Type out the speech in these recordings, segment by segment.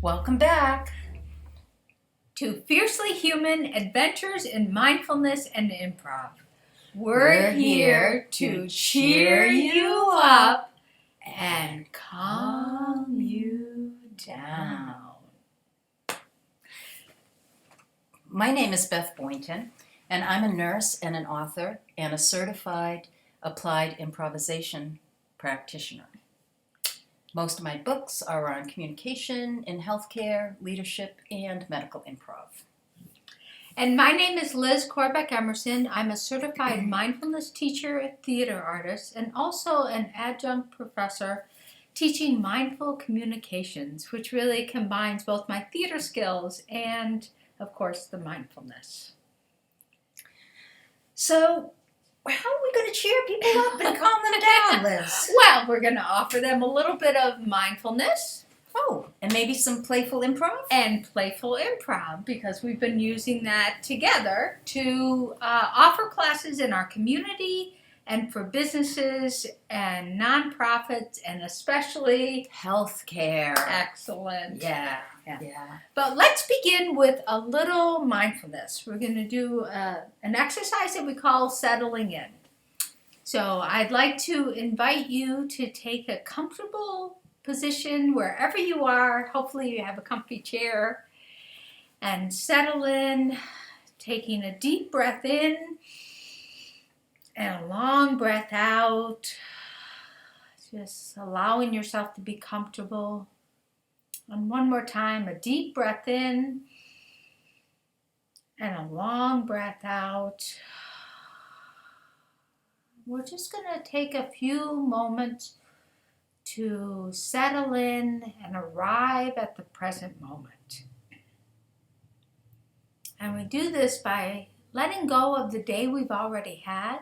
Welcome back. To Fiercely Human Adventures in Mindfulness and Improv. We're here to cheer you up and calm you down. My name is Beth Boynton, and I'm a nurse and an author and a certified applied improvisation practitioner. Most of my books are on communication in healthcare, leadership, and medical improv. And my name is Liz Corbeck Emerson. I'm a certified mindfulness teacher, theater artist, and also an adjunct professor teaching mindful communications, which really combines both my theater skills and, of course, the mindfulness. So, how are we going to cheer people up and calm them down, Liz? Well, we're going to offer them a little bit of mindfulness. Oh, and maybe some playful improv? And playful improv, because we've been using that together to offer classes in our community and for businesses and nonprofits and especially healthcare. Excellent. Yeah. But let's begin with a little mindfulness. We're going to do an exercise that we call settling in. So I'd like to invite you to take a comfortable position wherever you are. Hopefully you have a comfy chair. And settle in, taking a deep breath in and a long breath out. Just allowing yourself to be comfortable. And one more time, a deep breath in and a long breath out. We're just going to take a few moments to settle in and arrive at the present moment. And we do this by letting go of the day we've already had.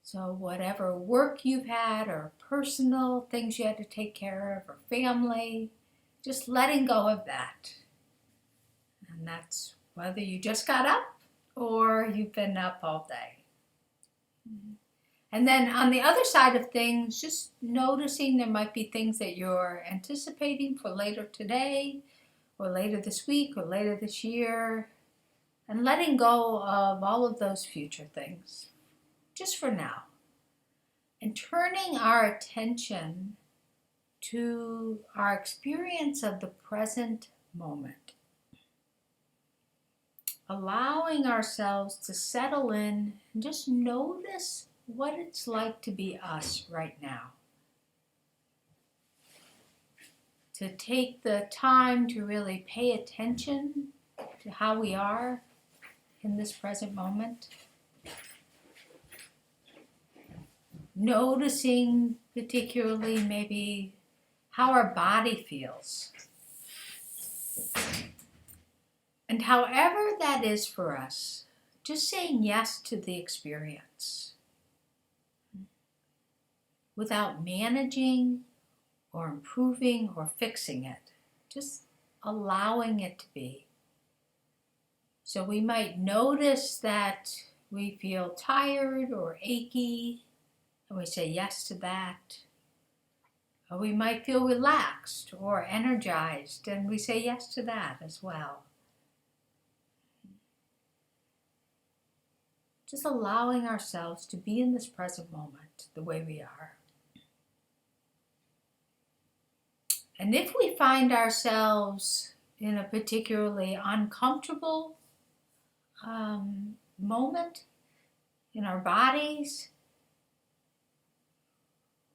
So whatever work you've had or personal things you had to take care of or family, just letting go of that. And that's whether you just got up or you've been up all day. And then on the other side of things, just noticing there might be things that you're anticipating for later today or later this week or later this year, and letting go of all of those future things, just for now. And turning our attention to our experience of the present moment. Allowing ourselves to settle in and just notice what it's like to be us right now. To take the time to really pay attention to how we are in this present moment. Noticing particularly maybe how our body feels. And however that is for us, just saying yes to the experience. Without managing or improving or fixing it. Just allowing it to be. So we might notice that we feel tired or achy, and we say yes to that. Or we might feel relaxed or energized, and we say yes to that as well. Just allowing ourselves to be in this present moment the way we are. And if we find ourselves in a particularly uncomfortable moment in our bodies,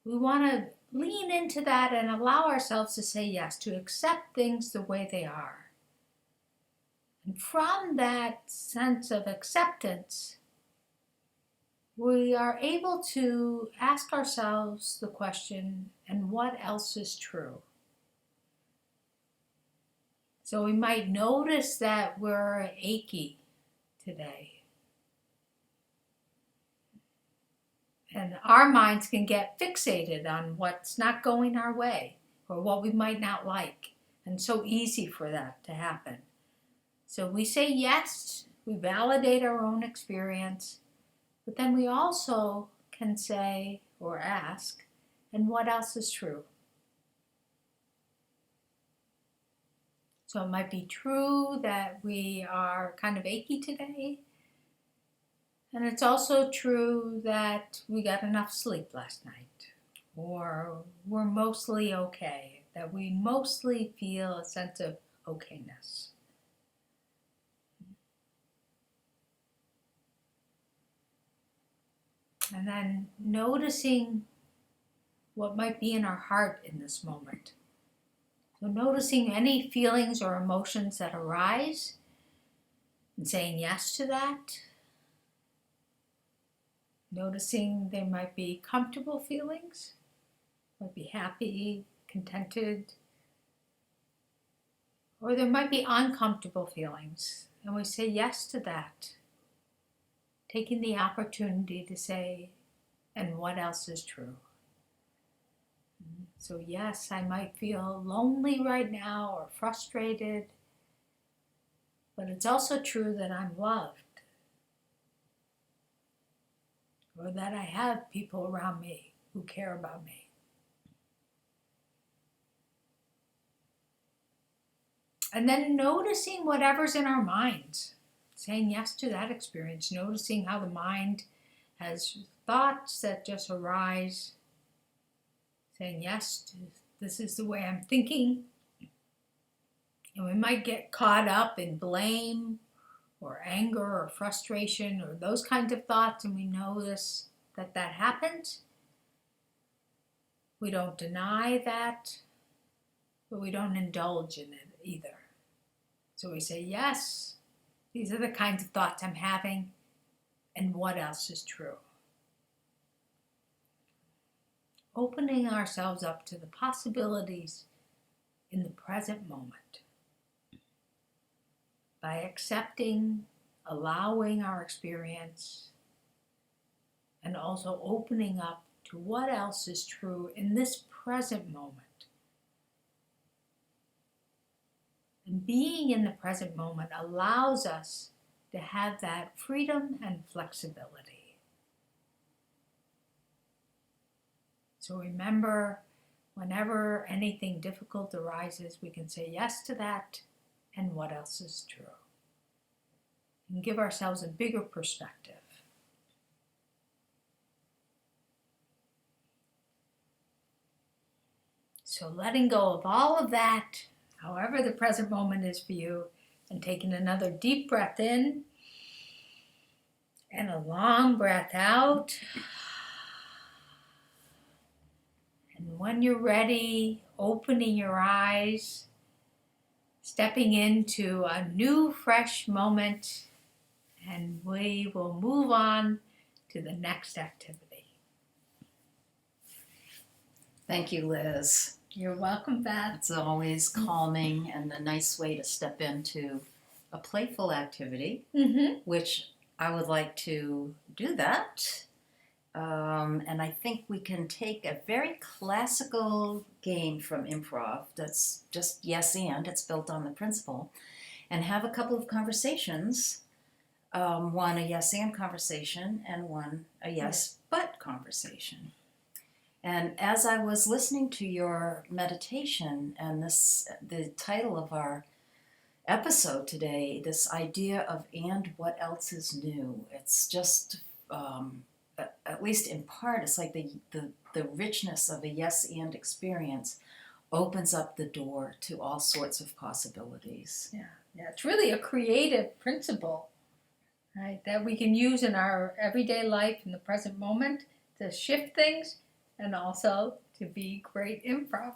we want to lean into that and allow ourselves to say yes, to accept things the way they are. And from that sense of acceptance, we are able to ask ourselves the question, and what else is true? So we might notice that we're achy today. And our minds can get fixated on what's not going our way or what we might not like. And so easy for that to happen. So we say yes, we validate our own experience, but then we also can say or ask, and what else is true? So it might be true that we are kind of achy today. And it's also true that we got enough sleep last night, or we're mostly okay, that we mostly feel a sense of okayness. And then noticing what might be in our heart in this moment. So noticing any feelings or emotions that arise and saying yes to that. Noticing there might be comfortable feelings, might be happy, contented, or there might be uncomfortable feelings, and we say yes to that. Taking the opportunity to say, and what else is true? So yes, I might feel lonely right now or frustrated, but it's also true that I'm loved, or that I have people around me who care about me. And then noticing whatever's in our minds, saying yes to that experience, noticing how the mind has thoughts that just arise, saying yes to this is the way I'm thinking. And we might get caught up in blame or anger or frustration or those kinds of thoughts, and we notice that that happens. We don't deny that, but we don't indulge in it either. So we say, yes, these are the kinds of thoughts I'm having, and what else is true? Opening ourselves up to the possibilities in the present moment by accepting, allowing our experience, and also opening up to what else is true in this present moment. And being in the present moment allows us to have that freedom and flexibility. So remember, whenever anything difficult arises, we can say yes to that, and what else is true? And give ourselves a bigger perspective. So letting go of all of that, however the present moment is for you, and taking another deep breath in and a long breath out. And when you're ready, opening your eyes, stepping into a new, fresh moment, and we will move on to the next activity. Thank you, Liz. You're welcome, Beth. It's always calming and a nice way to step into a playful activity, which I would like to do that. And I think we can take a very classical game from improv that's just yes and, it's built on the principle, and have a couple of conversations, one a yes and conversation and one a yes but conversation. And as I was listening to your meditation and the title of our episode today, this idea of and what else is new, it's just at least in part, it's like the richness of a yes and experience opens up the door to all sorts of possibilities. Yeah, it's really a creative principle, right, that we can use in our everyday life in the present moment to shift things and also to be great improv.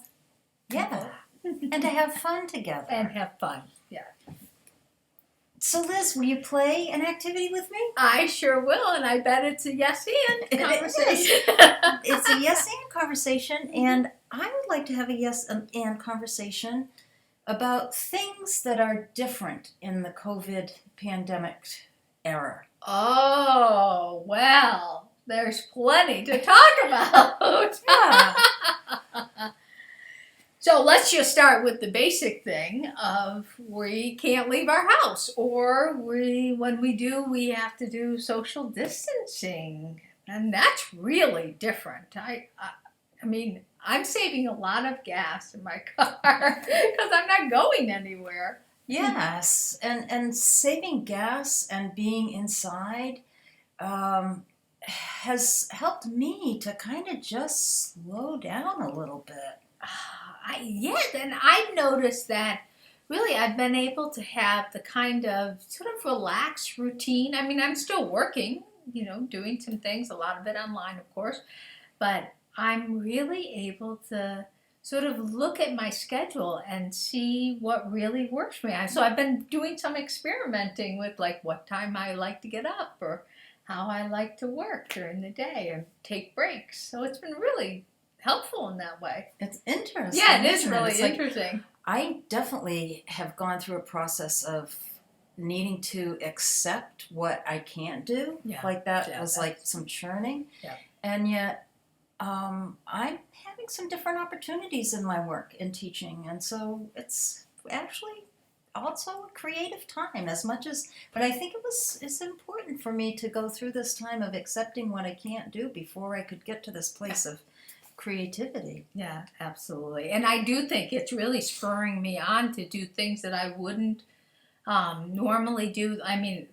Yeah, and to have fun together. And have fun, yeah. So Liz, will you play an activity with me? I sure will, and I bet it's a yes and conversation. It's a yes and conversation, and I would like to have a yes and conversation about things that are different in the COVID pandemic era. Oh, well, there's plenty to talk about. Yeah. So let's just start with the basic thing of we can't leave our house, or when we do, we have to do social distancing, and that's really different. I mean, I'm saving a lot of gas in my car because I'm not going anywhere. Yes, and saving gas and being inside has helped me to kind of just slow down a little bit. Yes, and I've noticed that really I've been able to have the kind of sort of relaxed routine. I mean, I'm still working, doing some things, a lot of it online, of course, but I'm really able to sort of look at my schedule and see what really works for me. So I've been doing some experimenting with like what time I like to get up or how I like to work during the day and take breaks. So it's been really helpful in that way. It's interesting. Yeah, it is isn't it? really It's like, interesting. I definitely have gone through a process of needing to accept what I can't do. Yeah. Like that Yeah, was like some churning. Yeah. And yet I'm having some different opportunities in my work in teaching. And so it's actually also a creative time as much as, but I think it's important for me to go through this time of accepting what I can't do before I could get to this place of creativity. Yeah, absolutely. And I do think it's really spurring me on to do things that I wouldn't normally do. I mean,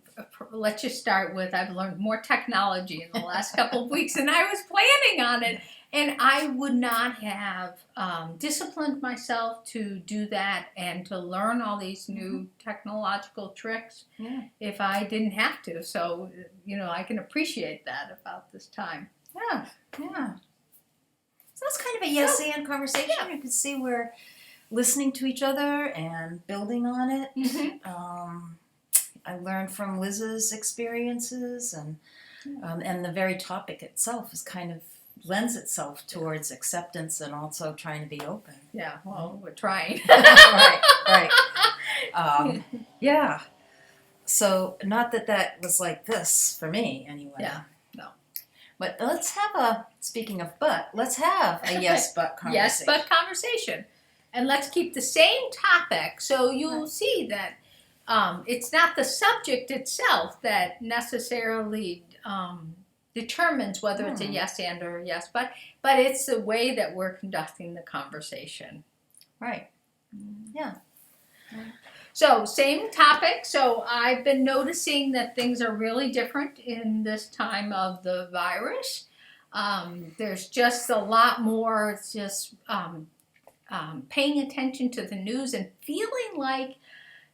let's just start with I've learned more technology in the last couple of weeks than I was planning on it. And I would not have disciplined myself to do that and to learn all these new technological tricks if I didn't have to. So, I can appreciate that about this time. Yeah, yeah. So that's kind of a yes and conversation. Yeah. You can see we're listening to each other and building on it. Mm-hmm. I learned from Liz's experiences, and the very topic itself is kind of lends itself towards acceptance and also trying to be open. Yeah, well, we're trying. right. Yeah. So not that was like this for me anyway. Yeah. No. But let's have speaking of but, let's have a yes but conversation. Yes but conversation. And let's keep the same topic so you'll see that it's not the subject itself that necessarily determines whether it's a yes and or a yes but it's the way that we're conducting the conversation. Right. Yeah. So same topic. So I've been noticing that things are really different in this time of the virus. There's just a lot more. It's just paying attention to the news and feeling like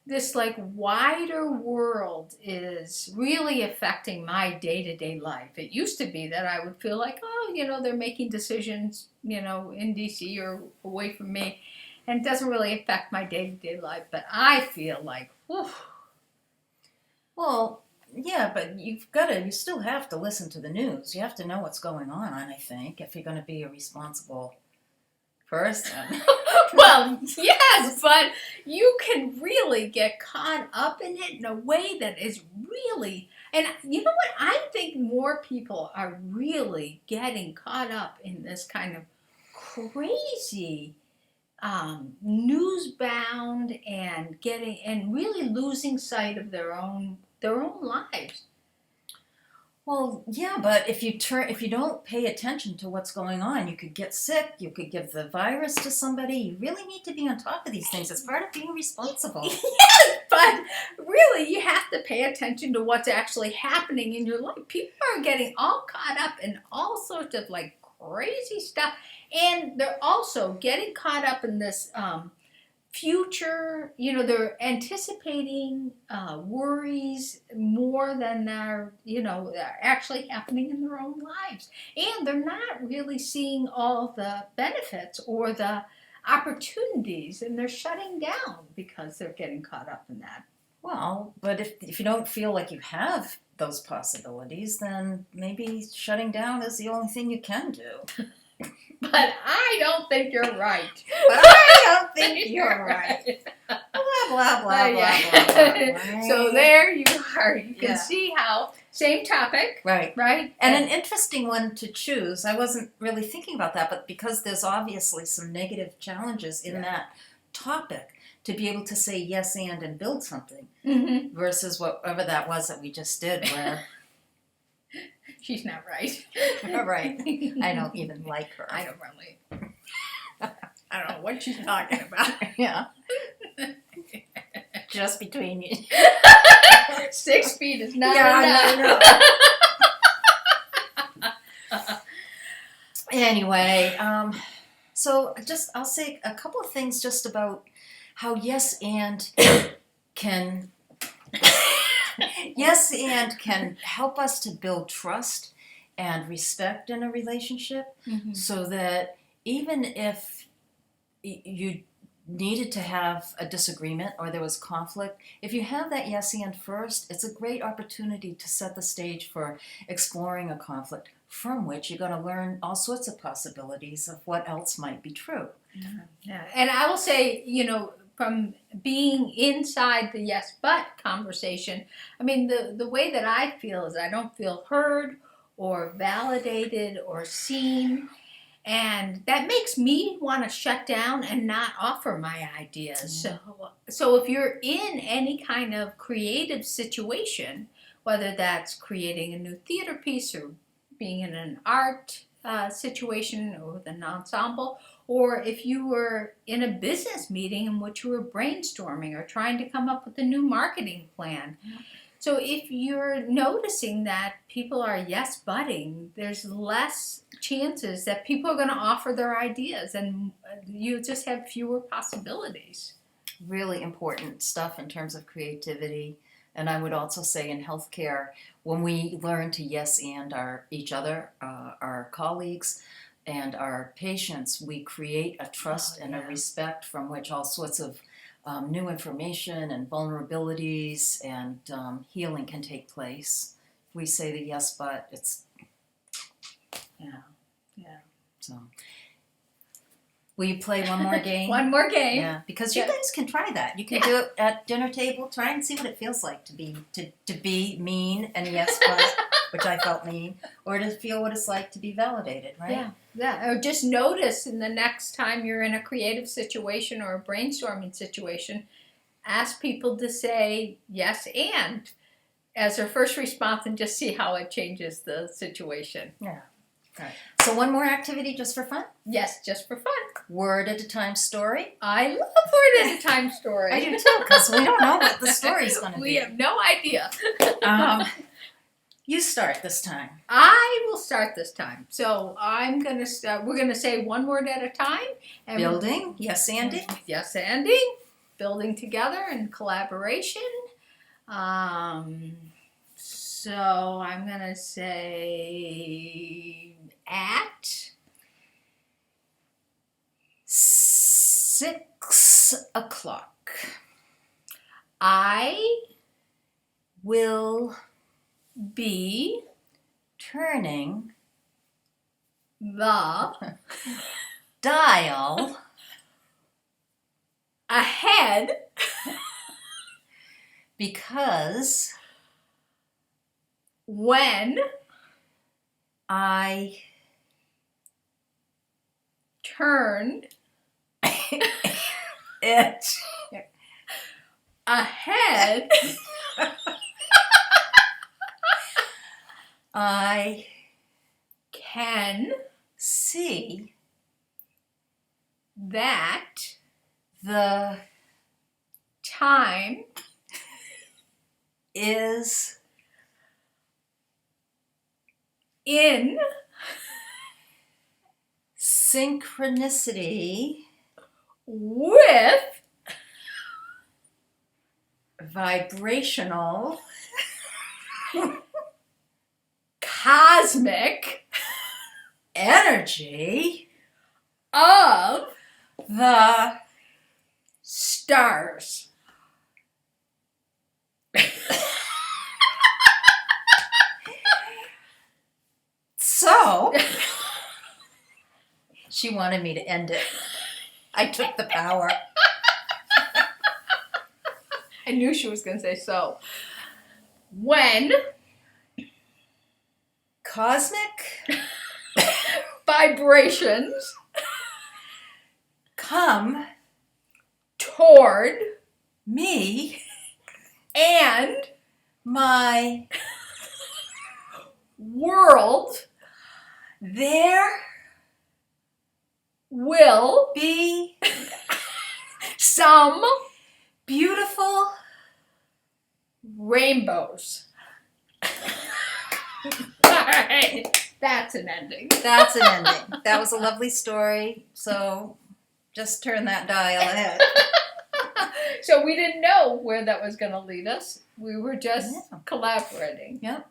this wider world is really affecting my day-to-day life. It used to be that I would feel like, they're making decisions, in DC or away from me, and it doesn't really affect my day-to-day life. But I feel like, whew. Well, yeah, but you still have to listen to the news. You have to know what's going on, I think, if you're going to be a responsible person. Well, yes, but you can really get caught up in it in a way that is really, and you know what? I think more people are really getting caught up in this kind of crazy newsbound and really losing sight of their own lives. Well, yeah, but if you don't pay attention to what's going on, you could get sick, you could give the virus to somebody. You really need to be on top of these things. It's part of being responsible. Yes, but really you have to pay attention to what's actually happening in your life. People are getting all caught up in all sorts of crazy stuff, and they're also getting caught up in this future, they're anticipating worries more than they're actually happening in their own lives. And they're not really seeing all the benefits or the opportunities, and they're shutting down because they're getting caught up in that. Well, but if you don't feel like you have those possibilities, then maybe shutting down is the only thing you can do. But I don't think you're right. But I don't think you're right. Blah, blah, blah, blah, blah, blah. So there you are. You can Yeah. see how, same topic. Right. Right? And an interesting one to choose. I wasn't really thinking about that, but because there's obviously some negative challenges in that topic, to be able to say yes and build something versus whatever that was that we just did where She's not right. Right. I don't even like her. I don't really. I don't know what she's talking about. Yeah. Just between you. 6 feet is not Yeah, enough. I know. Anyway, so I'll say a couple of things just about how yes and can help us to build trust and respect in a relationship, so that even if you needed to have a disagreement or there was conflict, if you have that yes and first, it's a great opportunity to set the stage for exploring a conflict from which you're going to learn all sorts of possibilities of what else might be true. Yeah. And I will say, from being inside the yes but conversation, I mean, the way that I feel is I don't feel heard or validated or seen. And that makes me want to shut down and not offer my ideas. So if you're in any kind of creative situation, whether that's creating a new theater piece or being in an art situation or with an ensemble, or if you were in a business meeting in which you were brainstorming or trying to come up with a new marketing plan. So if you're noticing that people are yes-butting, there's less chances that people are going to offer their ideas, and you just have fewer possibilities. Really important stuff in terms of creativity. And I would also say in healthcare, when we learn to yes and each other, our colleagues, and our patients, we create a trust and a respect from which all sorts of new information and vulnerabilities and healing can take place. If we say the yes, but it's, So, will you play one more game? One more game. Yeah, because you guys can try that. You can do it at dinner table. Try and see what it feels like to be mean and yes, but, which I felt mean, or to feel what it's like to be validated, right? Yeah. Or just notice in the next time you're in a creative situation or a brainstorming situation, ask people to say yes and as their first response and just see how it changes the situation. Yeah. Right. So one more activity just for fun? Yes, just for fun. Word at a time story. I love word at a time story. I do too, because we don't know what the story's going to be. We have no idea. You start this time. I will start this time. So I'm going to start. We're going to say one word at a time. And Building, yes anding. Yes anding. Building together in collaboration. So I'm going to say at 6 o'clock. I Will be turning the dial ahead because when I turn it ahead I can see that the time is in synchronicity with vibrational cosmic energy of the stars. So she wanted me to end it. I took the power. I knew she was going to say so. When Cosmic vibrations come toward me and my world, There will be some beautiful rainbows. All right, that's an ending. That's an ending. That was a lovely story. So just turn that dial ahead. So we didn't know where that was going to lead us. We were just Yeah. collaborating. Yep.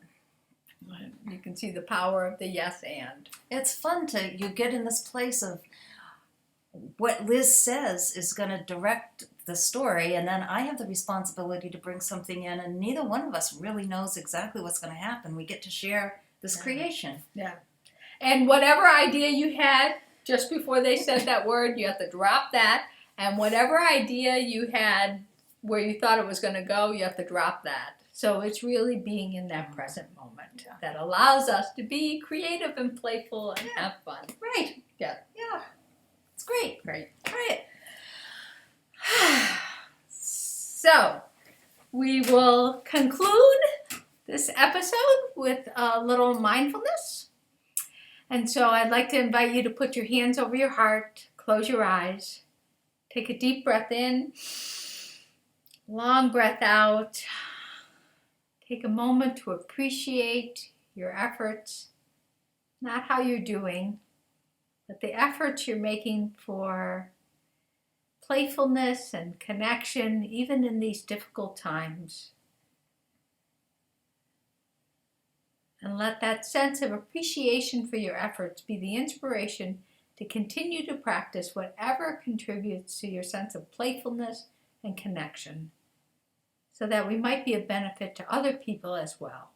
You can see the power of the yes and. It's fun you get in this place of what Liz says is going to direct the story, and then I have the responsibility to bring something in, and neither one of us really knows exactly what's going to happen. We get to share this creation. Yeah. And whatever idea you had just before they said that word, you have to drop that. And whatever idea you had where you thought it was going to go, you have to drop that. So it's really being in that present moment that allows us to be creative and playful and have fun. Right. Yeah. Yeah. It's great. Great. Right. So we will conclude this episode with a little mindfulness. And so I'd like to invite you to put your hands over your heart, close your eyes, take a deep breath in, long breath out. Take a moment to appreciate your efforts, not how you're doing, but the efforts you're making for playfulness and connection, even in these difficult times. And let that sense of appreciation for your efforts be the inspiration to continue to practice whatever contributes to your sense of playfulness and connection, so that we might be a benefit to other people as well.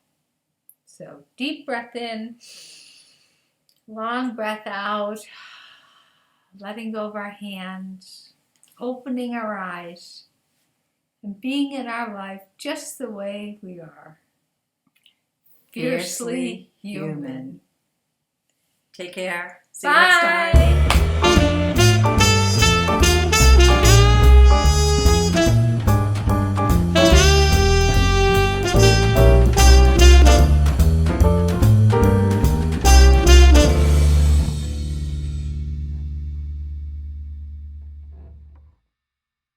So deep breath in, long breath out, letting go of our hands, opening our eyes, and being in our life just the way we are. Fiercely human. Take care. See you next time. Bye.